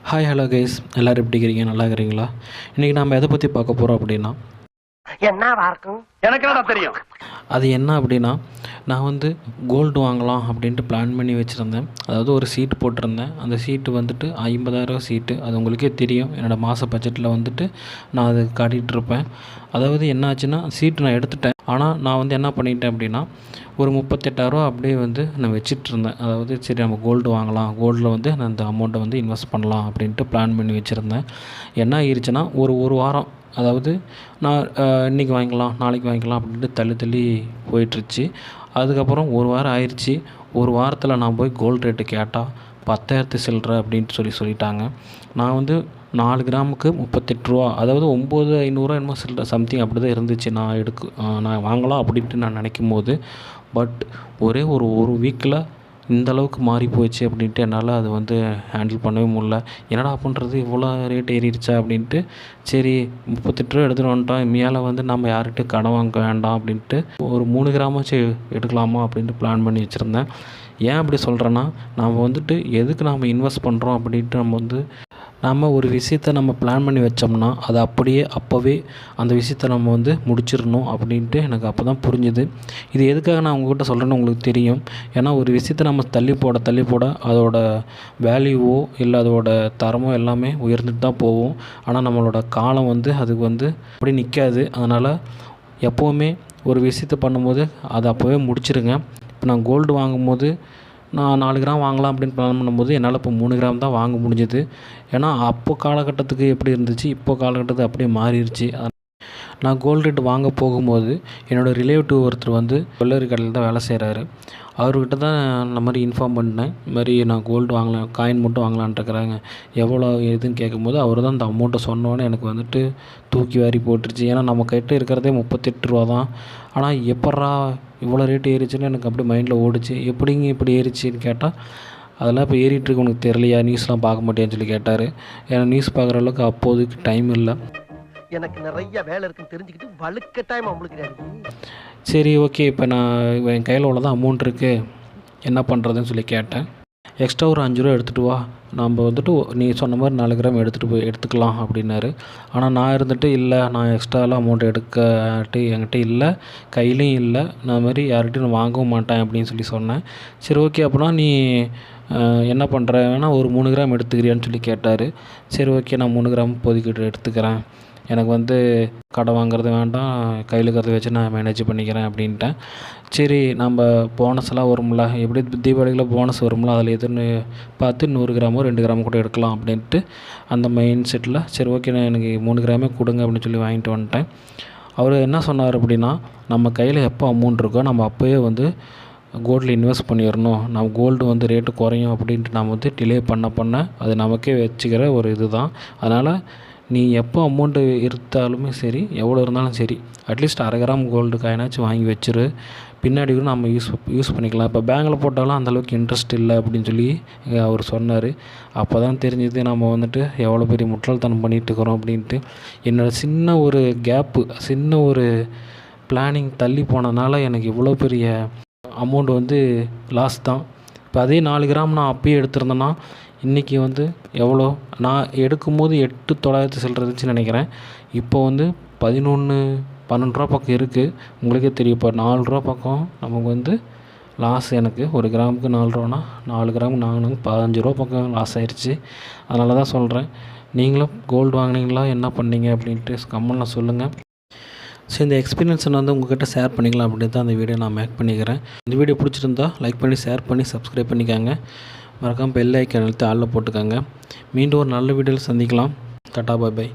Hi hello guys, எல்லோரும் எப்படி இருக்கிறீங்க? நல்லா இருக்கிறீங்களா? இன்றைக்கி நம்ம எதை பற்றி பார்க்க போகிறோம் அப்படின்னா, எனக்கு என்ன தெரியும். அது என்ன அப்படின்னா, நான் வந்து கோல்டு வாங்கலாம் அப்படின்ட்டு பிளான் பண்ணி வச்சுருந்தேன். அதாவது ஒரு சீட்டு போட்டிருந்தேன். அந்த சீட்டு வந்துட்டு 50,000 சீட்டு. அது உங்களுக்கே தெரியும். என்னோடய மாத பட்ஜெட்டில் வந்துட்டு நான் அது காட்டிகிட்ருப்பேன். அதாவது என்ன ஆச்சுன்னா, சீட்டு நான் எடுத்துட்டேன். ஆனால் நான் வந்து என்ன பண்ணிட்டேன் அப்படின்னா, ஒரு 38,000 அப்படியே வந்து நான் வச்சிட்ருந்தேன். அதாவது சரி நம்ம கோல்டு வாங்கலாம், கோல்டில் வந்து நான் இந்த அமௌண்ட்டை வந்து இன்வெஸ்ட் பண்ணலாம் அப்படின்ட்டு பிளான் பண்ணி வச்சுருந்தேன். என்ன ஆயிடுச்சுன்னா, ஒரு வாரம், அதாவது நான் இன்றைக்கி வாங்கிக்கலாம், நாளைக்கு வாங்கிக்கலாம் அப்படின்ட்டு தள்ளி போயிட்டுருச்சு. அதுக்கப்புறம் ஒரு வாரம் ஆயிடுச்சு. ஒரு வாரத்தில் நான் போய் கோல்டு ரேட்டு கேட்டால் 10,000 சில்லற அப்படின்ட்டு சொல்லிட்டாங்க. நான் வந்து 4 கிராமுக்கு 38 ரூபா, அதாவது 9,500 என்னமோ சில்லற சம்திங் அப்படி தான் இருந்துச்சு. நான் வாங்கலாம் அப்படின்ட்டு நான் நினைக்கும் போது, பட் ஒரே ஒரு வீக்கில் இந்த அளவுக்கு மாறி போயிடுச்சு அப்படின்ட்டு என்னால் அது வந்து ஹேண்டில் பண்ணவே முடியல. என்னடா பண்ணுறது, இவ்வளோ ரேட் ஏறிடுச்சா அப்படின்ட்டு, சரி 38 ரூபா எடுத்துகிட்டு வந்துட்டோம், மேலே வந்து நம்ம யார்கிட்டையும் கடன் வாங்க வேண்டாம் அப்படின்ட்டு ஒரு 3 கிராமாச்சும் எடுக்கலாமா அப்படின்ட்டு பிளான் பண்ணி வச்சுருந்தேன். ஏன் அப்படி சொல்கிறேன்னா, நம்ம வந்துட்டு எதுக்கு நாம் இன்வெஸ்ட் பண்ணுறோம் அப்படின்ட்டு நம்ம ஒரு விஷயத்த நம்ம பிளான் பண்ணி வச்சோம்னா, அது அப்படியே அப்போவே அந்த விஷயத்த நம்ம வந்து முடிச்சிடணும் அப்படின்ட்டு எனக்கு அப்போ தான் புரிஞ்சுது. இது எதுக்காக நான் உங்கள்கிட்ட சொல்கிறேன்னு உங்களுக்கு தெரியும். ஏன்னா ஒரு விஷயத்த நம்ம தள்ளி போட அதோட வேல்யூவோ இல்லை அதோட தரமோ எல்லாமே உயர்ந்துட்டு தான் போகும். ஆனால் நம்மளோட காலம் வந்து அதுக்கு வந்து அப்படி நிற்காது. அதனால் எப்போவுமே ஒரு விஷயத்த பண்ணும்போது அதை அப்போவே முடிச்சிருங்க. இப்போ நான் கோல்டு வாங்கும்போது நான் 4 கிராம் வாங்கலாம் அப்படின்னு பிளான் பண்ணும்போது என்னால் இப்போ 3 கிராம் தான் வாங்க முடிஞ்சது. ஏன்னா அப்போ காலகட்டத்துக்கு எப்படி இருந்துச்சு, இப்போ காலகட்டத்துக்கு அப்படியே மாறிடுச்சு. நான் கோல்டு ரேட் வாங்க போகும்போது என்னோடய ரிலேட்டிவ் ஒருத்தர் வந்து ஜுவல்லரி கடையில் தான் வேலை செய்கிறாரு. அவர்கிட்ட தான் இந்த மாதிரி இன்ஃபார்ம் பண்ணேன். இது மாதிரி நான் கோல்டு வாங்கலாம், காயின் மட்டும் வாங்கலான்ட்டுருக்குறாங்க, எவ்வளோ எதுன்னு கேட்கும்போது அவர் தான் அந்த அமௌண்ட்டை சொன்னோன்னே எனக்கு வந்துட்டு தூக்கி வாரி போட்டுருச்சு. ஏன்னா நம்ம கிட்ட இருக்கிறதே 38 ரூபா தான். ஆனால் எப்பட்றா இவ்வளோ ரேட்டு ஏறிச்சுன்னு எனக்கு அப்படியே மைண்டில் ஓடிச்சு. எப்படிங்க இப்படி ஏறிச்சின்னு கேட்டால், அதெல்லாம் இப்போ ஏறிட்டுருக்கு உனக்கு தெரியலையா, நியூஸ்லாம் பார்க்க மாட்டேன்னு சொல்லி கேட்டார். ஏன்னா நியூஸ் பார்க்குற அளவுக்கு அப்போதைக்கு டைம் இல்லை. எனக்கு நிறைய வேலை இருக்குன்னு தெரிஞ்சுக்கிட்டு வலுக்கட்டாயமா உங்களுக்கு. சரி ஓகே, இப்போ நான் என் கையில் உள்ளதான் அமௌண்ட் இருக்குது, என்ன பண்ணுறதுன்னு சொல்லி கேட்டேன். எக்ஸ்ட்ரா ஒரு 5 ரூபா எடுத்துகிட்டு வா, நம்ம வந்துட்டு நீ சொன்ன மாதிரி 4 கிராம் எடுத்துக்கலாம் அப்படின்னாரு. ஆனால் நான் இருந்துட்டு இல்லை, நான் எக்ஸ்ட்ராலாம் அமௌண்ட் என்கிட்ட இல்லை, கையிலையும் இல்லை, நான் மாதிரி யார்கிட்டையும் நான் வாங்கவும் மாட்டேன் அப்படின்னு சொல்லி சொன்னேன். சரி ஓகே, அப்படின்னா நீ என்ன பண்ணுற, வேணால் ஒரு 3 கிராம் எடுத்துக்கிறியான்னு சொல்லி கேட்டார். சரி ஓகே, நான் 3 கிராம் இப்போதைக்கு எடுத்துக்கிறேன், எனக்கு வந்து கடை வாங்குறது வேண்டாம், கையில் இருக்கிறத வச்சு நான் மேனேஜ் பண்ணிக்கிறேன் அப்படின்ட்டேன். சரி நம்ம போனஸ்லாம் வரும்ல, எப்படி தீபாவளியில் போனஸ் வரும்ல, அதில் எதுன்னு பார்த்து 100 கிராமோ 2 கிராமோ கூட எடுக்கலாம் அப்படின்ட்டு அந்த மைண்ட் செட்டில் சரி ஓகே நான் எனக்கு 3 கிராமே கொடுங்க அப்படின்னு சொல்லி வாங்கிட்டு வந்துட்டேன். அவர் என்ன சொன்னார் அப்படின்னா, நம்ம கையில் எப்போ அமௌண்ட் இருக்கோ நம்ம அப்போயே வந்து கோல்டில் இன்வெஸ்ட் பண்ணிடணும், நம்ம கோல்டு வந்து ரேட்டு குறையும் அப்படின்ட்டு நம்ம வந்து டிலே பண்ண அது நமக்கே வச்சுக்கிற ஒரு இது தான். அதனால் நீ எப்போ அமௌண்ட்டு இருந்தாலுமே சரி, எவ்வளோ இருந்தாலும் சரி, அட்லீஸ்ட் 1/2 கிராம் கோல்டு காயினாச்சும் வாங்கி வச்சிரு, பின்னாடி கூட நம்ம யூஸ் பண்ணிக்கலாம். இப்போ பேங்கில் போட்டாலும் அந்தளவுக்கு இன்ட்ரெஸ்ட் இல்லை அப்படின்னு சொல்லி அவர் சொன்னார். அப்போ தான் தெரிஞ்சது நம்ம வந்துட்டு எவ்வளோ பெரிய முட்டாள்தனம் பண்ணிகிட்ருக்குறோம் அப்படின்ட்டு. என்னோடய சின்ன ஒரு கேப்பு, சின்ன ஒரு பிளானிங் தள்ளி போனதுனால எனக்கு இவ்வளோ பெரிய அமௌண்ட் வந்து லாஸ் தான். இப்போ அதே 4 கிராம் நான் அப்பயே எடுத்திருந்தேன்னா இன்றைக்கி வந்து எவ்வளோ, நான் எடுக்கும்போது 8,900 சில்லற இருந்துச்சுன்னு நினைக்கிறேன். இப்போ வந்து 11-12 ரூபா பக்கம் இருக்குது. உங்களுக்கே தெரியும், இப்போ 4 ரூபா பக்கம் நமக்கு வந்து லாஸ். எனக்கு ஒரு கிராமுக்கு 4 ரூபானா 4 கிராம் நாங்கள் 15 ரூபா பக்கம் லாஸ் ஆயிடுச்சு. அதனால தான் சொல்கிறேன், நீங்களும் கோல்டு வாங்கினீங்களா, என்ன பண்ணீங்க அப்படின்ட்டு கமெண்ட்டில் சொல்லுங்கள். ஸோ இந்த எக்ஸ்பீரியன்ஸை வந்து உங்கள்கிட்ட ஷேர் பண்ணிக்கலாம் அப்படின்னு தான் அந்த வீடியோ நான் மேக் பண்ணிக்கிறேன். இந்த வீடியோ பிடிச்சிருந்தா லைக் பண்ணி ஷேர் பண்ணி சப்ஸ்கிரைப் பண்ணிக்காங்க. மறக்காமல் பெல் ஐக்கான் அழுத்தி ஆளில் போட்டுக்கோங்க. மீண்டும் ஒரு நல்ல வீடியோவில் சந்திக்கலாம். டாடா, பாய் பாய்.